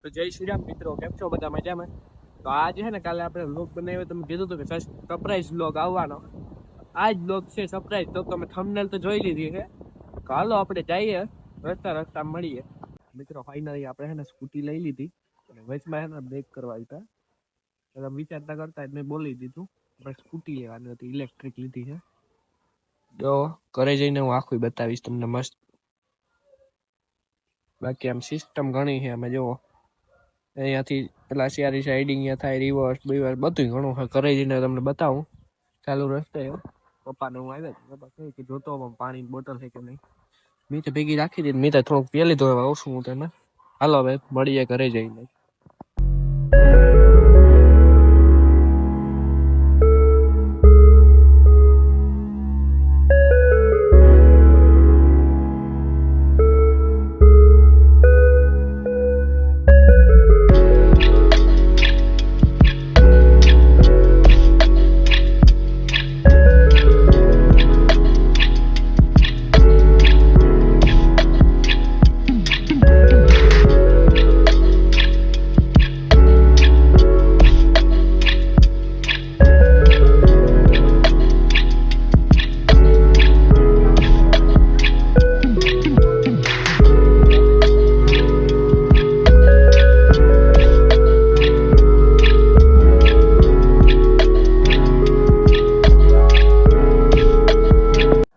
તો જય શ્રી રામ મિત્રો, કેમ છો બધા મજામાં? તો આજે છે ને કાલે આપણે વ્લોગ બનાવ્યો, તમે કીધું હતું કે સરપ્રાઈઝ વ્લોગ આવવાનો. આ જ વ્લોગ છે સરપ્રાઈઝ. તો તમે થંબનેલ તો જોઈ લીધી છે. તો હાલો આપણે જઈએ, રસ્તા મળીએ. મિત્રો ફાઇનલી આપણે છે ને સ્કૂટી લઈ લીધી અને વચમાં છે ને બ્રેક કરવા આવ્યા. તમે વિચારતા કરતા મેં બોલી દીધું આપણે સ્કૂટી લેવાની હતી, ઇલેક્ટ્રિક લીધી છે. તો ઘરે જઈને હું આખું બતાવીશ તમને મસ્ત. બાકી આમ સિસ્ટમ ઘણી છે, અમે જુઓ અહીંયાથી પેલા શિયારી સાઈડ અહીંયા થાય, રિવર્સ બીવર્સ બધું ઘણું ઘરે જઈને તમને બતાવું. ચાલુ રસ્તે પપ્પાને હું આવ્યા, પપ્પા કહે કે જોતો પાણી બોટલ છે કે નહીં. મેં તો ભેગી રાખી દીધી, મેં તો થોડુંક પી લીધું, હવે ઓછું હું તેને. હાલો હવે મળીએ ઘરે જઈને.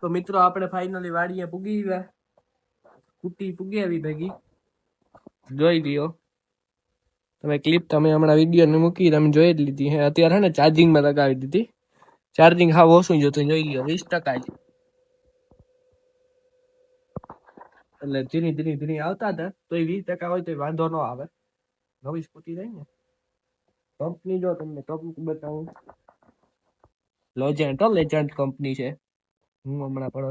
તો મિત્રો આપણે ફાઇનલી વાડીએ પૂગી ગયા, સ્કૂટી પૂગી આવી ભેગી. જોઈ લ્યો તમે ક્લિપ, તમે હમણાં વિડીયો ને મૂકી તમે જોઈ જ લીધી હે. અત્યારે ને ચાર્જિંગમાં લગાવી દીધી, ચાર્જિંગ હાવ ઓછું જોતું, જોઈ લ્યો 20% જ. એટલે ધીરી આવતા હતા, તો 20% હોય તો વાંધો ન આવે. નવી સ્કૂટી રહી ને કંપની, જો તમને કંપની બતાવું, લેજન્ટ કંપની છે. હું હમણાં પડો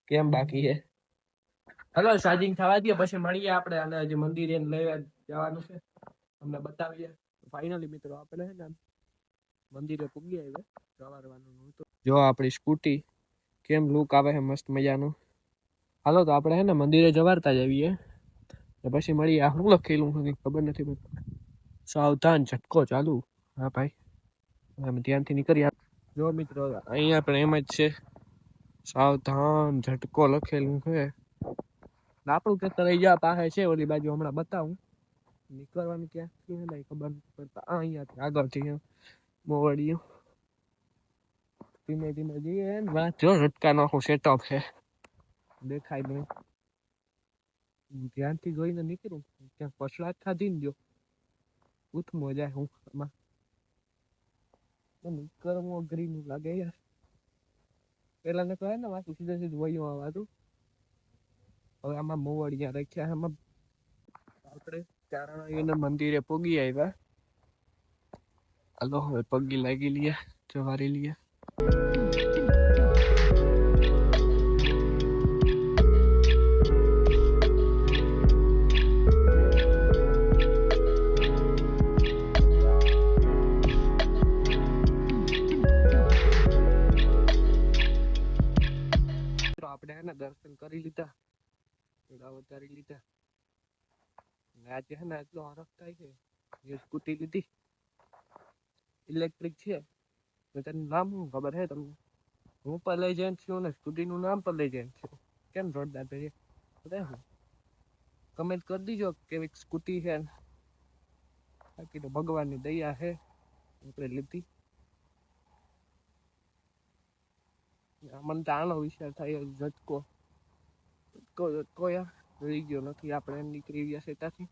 કેમ બાકી છે. હલો ચાર્જિંગ થવા દે પછી મળીએ આપણે. અને હજી મંદિરે લઈ જવાનું છે, તમને બતાવીએ. ફાઇનલી મિત્રો આપણે છે ને મંદિરે પૂગી આવ્યા, સવારવાનું હતું. જો આપણી સ્કૂટી કેમ લુક આવે છે મસ્ત મજાનું. હાલો તો આપણે છે ને મંદિરે જવારતા જ આવીએ, પછી મળીએ. આ હું લખેલું કંઈક ખબર નથી. સાવધાન ઝટકો ચાલુ. હા ભાઈ, અમે ધ્યાનથી નીકળ્યા. જો મિત્રો અહીંયા પણ એમ જ છે, સાવધાન ઝટકો લખેલું છે. આપણું ખેતર રહી ગયા પાસે છે, ઓલી બાજુ હમણાં બતાવું. નીકળવાનું ક્યાંથી નહીં ખબર નથી પડતા. અહીંયાથી આગળથી મોવડિયું ધીમે ધીમે જઈએ. જો ઝટકાનો આખું સેટઅપ છે, દેખાય નહીં. ધ્યાનથી જોઈને નીકળું, ક્યાંક પછડાટ ખાધી ને જો ઉઠમો જાય. હું આમાં નીકળવું અઘરી લાગે યાર. પેલા ને કહે ને વાંચું સીધું વયું આવતું. હવે આમાં મોવડિયા રાખ્યા. આમાં આપણે ચારણાના મંદિરે પોગી આવ્યા. હાલો હવે પગી લાગી લઈએ, જવારી લઈએ. આપણે હે ને દર્શન કરી લીધા, ઉતારી લીધા. આજે હે ને એટલો હરખ થાય છે. જે સ્કૂટી લીધી ઇલેક્ટ્રિક છે, તેનું નામ શું ખબર હે તમને? હું પર લઈ જઈને છું ને સ્કૂટીનું નામ પર લઈ જઈને છું. કેમ જોરદાર છે, કમેન્ટ કરી દીજો કેવી સ્કૂટી છે. બાકી તો ભગવાનની દયા છે, આપણે લીધી. મને તો આનો વિચાર થાય, ઝટકો રહી ગયો નથી. આપણે નીકળી ગયા છે ત્યાંથી.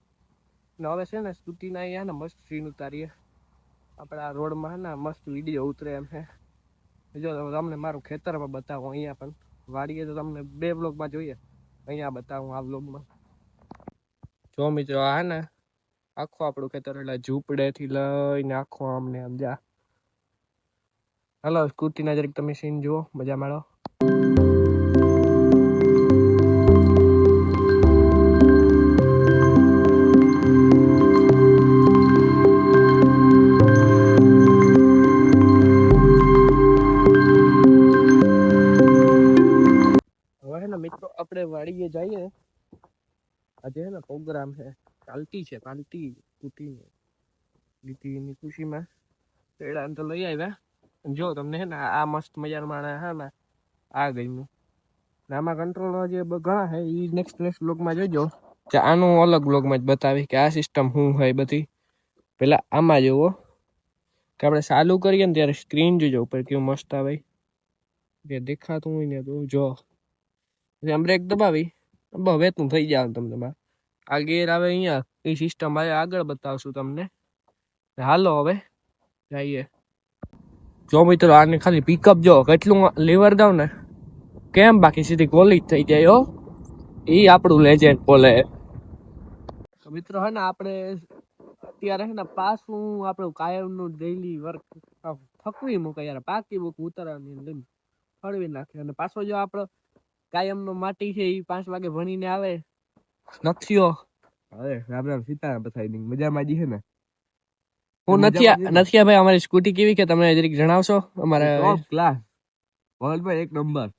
ને હવે છે ને સ્કૂટીના અહીંયા ને મસ્ત સીન ઉતારીએ. આપણા રોડમાં ને મસ્ત વિડીયો ઉતરે એમ છે. જો તમને મારું ખેતરમાં બતાવું, અહીંયા પણ વાડીએ તો તમને 2 વ્લોગમાં જોઈએ, અહીંયા બતાવું આ વ્લોગમાં. જો મિત્રો આ ને આખું આપણું ખેતર, એટલે ઝૂંપડેથી લઈને આખો આમને આમ જા. હાલો સ્કૂટીના જરીક તમે સીન જુઓ, મજા માણો. હવે ને મિત્રો આપણે વાડીએ જઈએ. આજે હે ને પ્રોગ્રામ છે, પાલટી છે પાલટી સ્કૂટી લીધીની ખુશીમાં પેડા તો લઈ આવ્યા. જો તમને હે ને આ મસ્ત મજાનું માણે હે ને આ ગયું. આમાં કંટ્રોલ જે ઘણા છે એ નેક્સ્ટ બ્લોગમાં જોજો. આનું અલગ બ્લોગમાં જ બતાવી કે આ સિસ્ટમ શું હોય બધી. પેલા આમાં જોવો કે આપણે ચાલુ કરીએ ને ત્યારે સ્ક્રીન જોજો ઉપર કેવું મસ્ત આવે કે દેખાતું હોય ને તો જો આમ બ્રેક દબાવી વેતું થઈ જાય તમને. આ ગેર આવે અહીંયા એ સિસ્ટમ આવે આગળ બતાવશું તમને. હાલો હવે જઈએ. જો મિત્રો આને ખાલી પિકઅપ જો કેટલું લીવર દઉં ને કેમ બાકી સીધી ગોલી જ થઈ જાય. હો એ આપણું લેજેન્ડ બોલે. મિત્રો હે ને આપણે અત્યારે હે ને પાછું આપણું કાયમનું ડેઈલી વર્ક થકવી મૂકે યાર પાકી બુક ઉતારવાની લઈને ફળવી નાખે. અને પાછો જો આપણો કાયમનો માટી છે એ 5 વાગે ભણીને આવે નથીઓ. હવે રામ રામ સીતારામ બતાવી મજામાં જ છે ને. હું નથી ભાઈ અમારી સ્કૂટી કેવી કે તમે જરીક જણાવશો અમારે ટોપ ક્લાસ વર્લ્ડમાં 1 નંબર.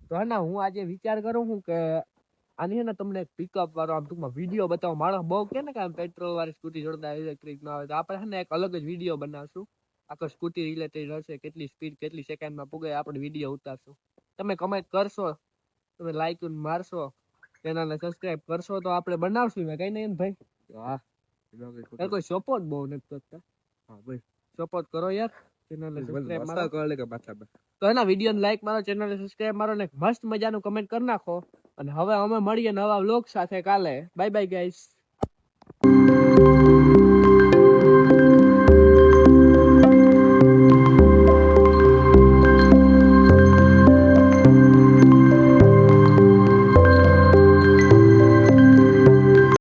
તો હે ને હું આજે વિચાર કરું છું કે આની હે ને તમને પિકઅપ વાળો આમ ટૂંકમાં વિડીયો બતાવો. માણસ બહુ કે ને કે આમ પેટ્રોલ વાળી સ્કૂટી જોરદાર ઇલેક્ટ્રિક ના આવે તો આપણે હે ને એક અલગ જ વિડીયો બનાવશું. આખો સ્કૂટી રિલેટેડ હશે કેટલી સ્પીડ કેટલી સેકન્ડમાં પૂગે આપણે વિડીયો ઉતારશું. તમે કમેન્ટ કરશો તમે લાઈક મારશો ચેનલને સબસ્ક્રાઇબ કરશો તો આપણે બનાવશું. કઈ નહીં ભાઈ. હા કોઈ સપોર્ટ બહુ નથી કરતા. હા ભાઈ સપોર્ટ કરો યાર. ચેનલને સબસ્ક્રાઇબ મારો તો એના વિડીયોને લાઈક મારો ચેનલને સબસ્ક્રાઇબ મારો ને મસ્ત મજાનું કમેન્ટ કરી નાખો. અને હવે અમે મળીએ નવા વ્લોગ સાથે કાલે. Bye bye guys.